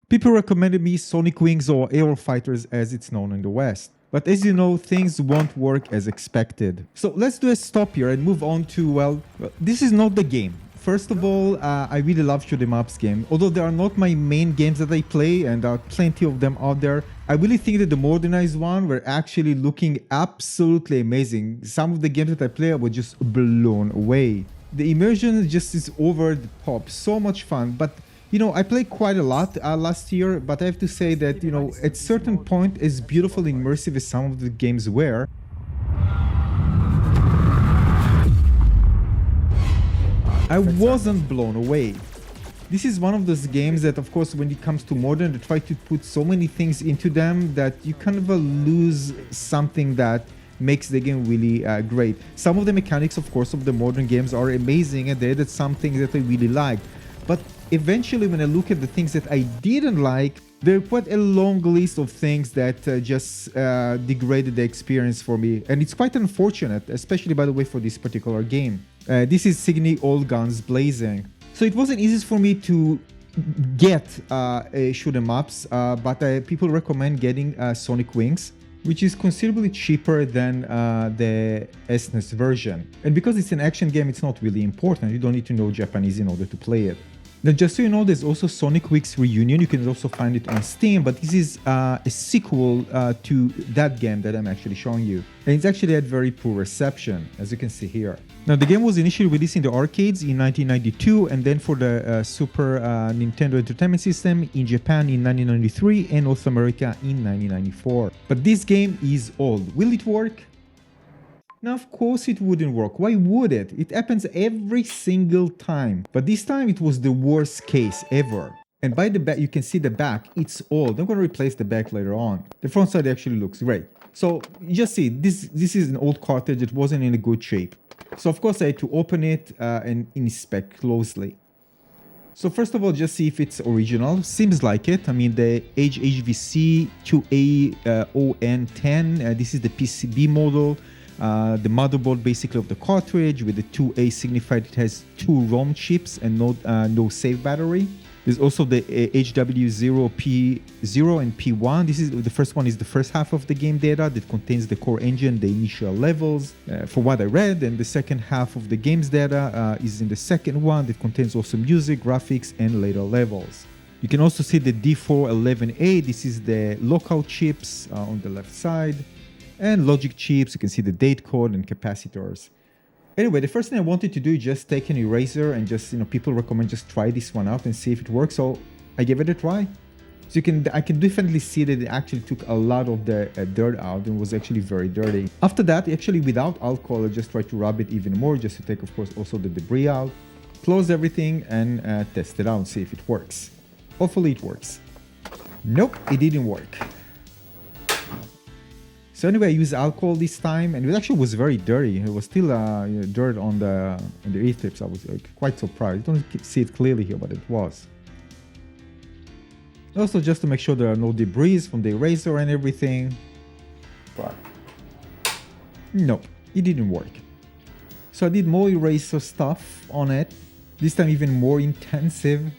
People recommended me Sonic Wings or Aero Fighters as it's known in the West. But as you know, things won't work as expected. So let's do a stop here and move on to, well, this is not the game. First of all, I really love shoot 'em ups game. Although they are not my main games that I play, and there are plenty of them out there, I really think that the modernized one were actually looking absolutely amazing. Some of the games that I play, I was just blown away. The immersion just is over the top, so much fun. But you know, I played quite a lot last year, but I have to say that, you know, at certain point, as beautiful and immersive as some of the games were, I wasn't blown away. This is one of those games that, of course, when it comes to modern, they try to put so many things into them that you kind of lose something that makes the game really great. Some of the mechanics, of course, of the modern games are amazing, and they added some things that I really liked. But eventually, when I look at the things that I didn't like, there are quite a long list of things that just degraded the experience for me. And it's quite unfortunate, especially, by the way, for this particular game. This is Signy All Guns Blazing. So it wasn't easy for me to get a shoot 'em ups, but people recommend getting Sonic Wings, which is considerably cheaper than the SNES version. And because it's an action game, it's not really important. You don't need to know Japanese in order to play it. Now, just so you know, there's also Sonic Wings Reunion. You can also find it on Steam, but this is a sequel to that game that I'm actually showing you. And it's actually had very poor reception, as you can see here. Now, the game was initially released in the arcades in 1992, and then for the Super Nintendo Entertainment System in Japan in 1993 and North America in 1994. But this game is old. Will it work? Now, of course it wouldn't work. Why would it? It happens every single time. But this time it was the worst case ever. And by the back, you can see the back, it's old. I'm going to replace the back later on. The front side actually looks great. So you just see, this is an old cartridge. It wasn't in a good shape. So of course I had to open it and inspect closely. So first of all, just see if it's original. Seems like it. I mean, the HVC 2A-ON10, this is the PCB model. The motherboard basically of the cartridge with the 2A signified it has 2 ROM chips and no save battery. There's also the HW0P0 and P1. This is the first one is the first half of the game data that contains the core engine, the initial levels, for what I read, and the second half of the game's data is in the second one that contains also music, graphics, and later levels. You can also see the D411A. This is the local chips on the left side. And logic chips, you can see the date code and capacitors. Anyway, the first thing I wanted to do is just take an eraser and just, you know, people recommend just try this one out and see if it works. So I gave it a try. So I can definitely see that it actually took a lot of the dirt out and was actually very dirty. After that, actually without alcohol, I just tried to rub it even more just to take, of course, also the debris out. Close everything and test it out, see if it works. Hopefully it works. Nope, it didn't work. So anyway, I used alcohol this time, and it actually was very dirty. It was still dirt on the E-tips. I was quite surprised. You don't see it clearly here, but it was. Also, just to make sure there are no debris from the eraser and everything. But nope, it didn't work. So I did more eraser stuff on it. This time even more intensive.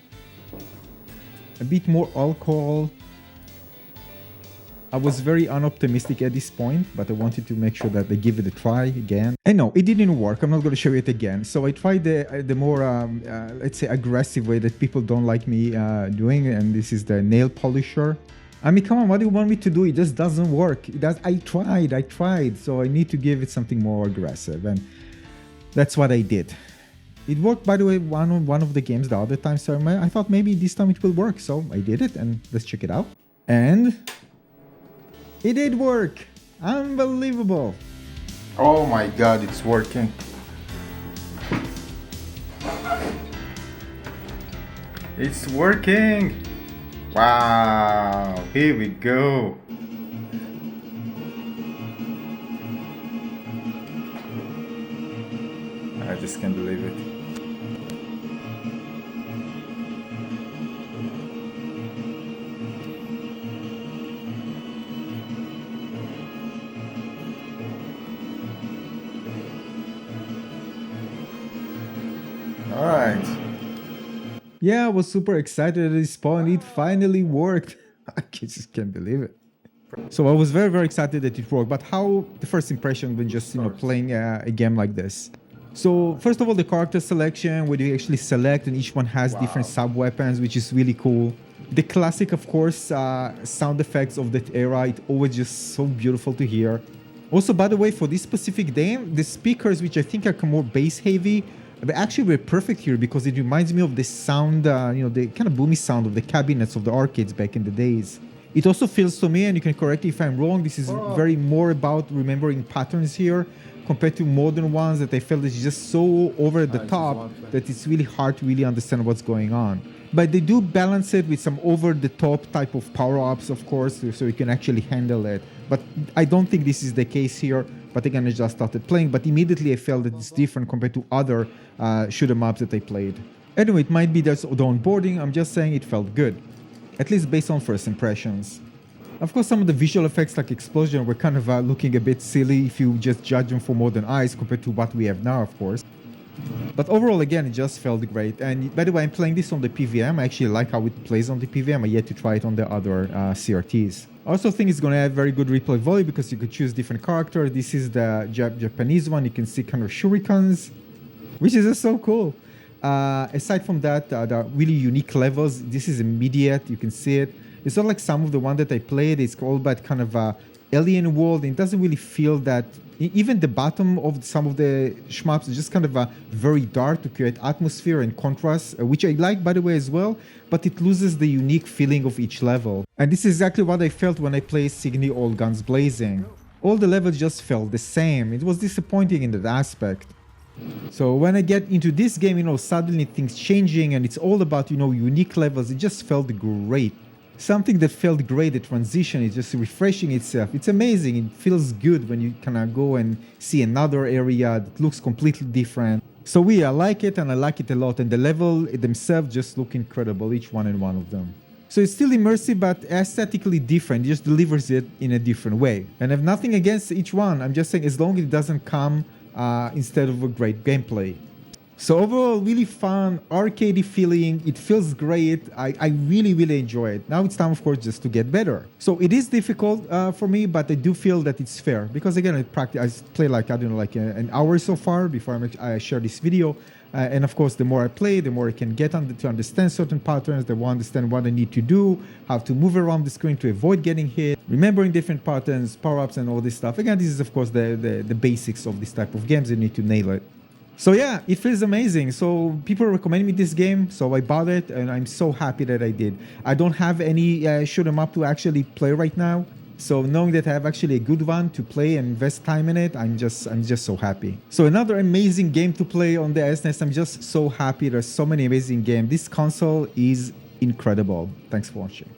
A bit more alcohol. I was very unoptimistic at this point, but I wanted to make sure that they give it a try again. And no, it didn't work. I'm not going to show it again. So I tried the more, let's say, aggressive way that people don't like me doing, and this is the nail polisher. I mean, come on, what do you want me to do? It just doesn't work. I tried. So I need to give it something more aggressive, and that's what I did. It worked, by the way, one of the games the other time, so I thought maybe this time it will work. So I did it, and let's check it out. And it did work! Unbelievable! Oh my god, it's working. It's working! Wow! Here we go! I just can't believe it. Alright. Yeah, I was super excited at this point. It finally worked. I just can't believe it. So I was very, very excited that it worked. But how the first impression when just, playing a game like this? So first of all, the character selection, where you actually select and each one has different sub-weapons, which is really cool. The classic, of course, sound effects of that era. It's always just so beautiful to hear. Also, by the way, for this specific game, the speakers, which I think are more bass heavy, they actually were perfect here because it reminds me of the sound, the kind of boomy sound of the cabinets of the arcades back in the days. It also feels to me, and you can correct me if I'm wrong, this is very more about remembering patterns here compared to modern ones that I felt is just so over the top that it's really hard to really understand what's going on. But they do balance it with some over-the-top type of power-ups, of course, so you can actually handle it. But I don't think this is the case here. But again, I just started playing, but immediately I felt that it's different compared to other shoot-em-ups that I played. Anyway, it might be that's the onboarding. I'm just saying it felt good, at least based on first impressions. Of course, some of the visual effects like explosion were kind of looking a bit silly if you just judge them for modern eyes compared to what we have now, of course. But overall, again, it just felt great. And by the way, I'm playing this on the PVM. I actually like how it plays on the PVM. I yet to try it on the other CRTs. I also think it's going to have very good replay value because you could choose different characters. This is the Japanese one. You can see kind of shurikens, which is just so cool. Aside from that, the really unique levels. This is immediate. You can see it. It's not like some of the one that I played. It's all about kind of alien world. It doesn't really feel that. Even the bottom of some of the shmups is just kind of very dark to create atmosphere and contrast, which I like, by the way, as well, but it loses the unique feeling of each level. And this is exactly what I felt when I played Signy All Guns Blazing. All the levels just felt the same. It was disappointing in that aspect. So when I get into this game, suddenly things changing and it's all about, unique levels. It just felt great. Something that felt great, the transition is just refreshing itself. It's amazing. It feels good when you kind of go and see another area that looks completely different. So I like it and I like it a lot. And the level themselves just look incredible, each one and one of them. So it's still immersive, but aesthetically different. It just delivers it in a different way. And I have nothing against each one. I'm just saying as long as it doesn't come instead of a great gameplay. So overall, really fun, arcadey feeling. It feels great. I really, really enjoy it. Now it's time, of course, just to get better. So it is difficult for me, but I do feel that it's fair. Because again, I play like, an hour so far before I share this video. And of course, the more I play, the more I can get to understand certain patterns, the more I understand what I need to do, how to move around the screen to avoid getting hit, remembering different patterns, power-ups, and all this stuff. Again, this is, of course, the basics of this type of games. You need to nail it. So yeah, it feels amazing. So people recommend me this game, so I bought it, and I'm so happy that I did. I don't have any shoot 'em up to actually play right now, so knowing that I have actually a good one to play and invest time in it, I'm just so happy. So another amazing game to play on the SNES. I'm just so happy. There's so many amazing games. This console is incredible. Thanks for watching.